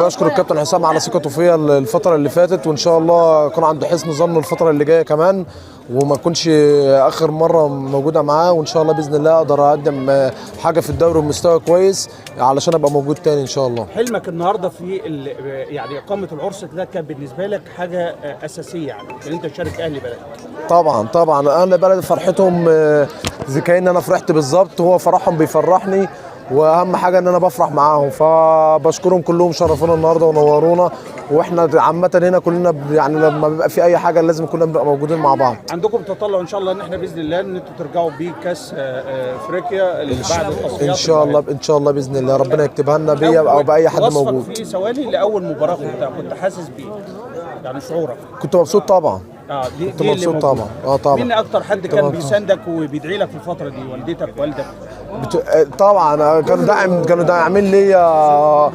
بشكر الكابتن حسام على ثقته فيا الفترة اللي فاتت، وإن شاء الله يكون عنده حسن ظن الفترة اللي جاية كمان، وما تكونش آخر مرة موجودة معاه، وإن شاء الله بإذن الله أقدر أقدم حاجة في الدوري بمستوى كويس علشان أبقى موجود تاني إن شاء الله. حلمك النهارده في يعني إقامة العرس ده كان بالنسبة لك حاجة أساسية، يعني إن أنت تشارك أهل بلدك. طبعا أهل بلدي فرحتهم زي كأن أنا فرحت بالظبط، وهو فرحهم بيفرحني، واهم حاجه ان انا بفرح معاهم، فبشكرهم كلهم، شرفونا النهارده ونورونا، واحنا عامه هنا كلنا يعني لما بيبقى في اي حاجه لازم كلنا نبقى موجودين مع بعض. عندكم تطلع ان شاء الله ان احنا باذن الله ان انتوا ترجعوا بيه كاس افريقيا اللي بعد التصفيات ان شاء الله باذن الله ربنا يكتبها لنا بيا او باي حد موجود. في ثواني لاول مباراه كنت حاسس بيه، يعني شعورك؟ كنت مبسوط طبعا. كنت مبسوط طبعا. طبعا. مين اكتر حد كان بيساندك وبيدعي لك في الفتره دي؟ والدتك، والدك؟ طبعا كانوا داعمين ليا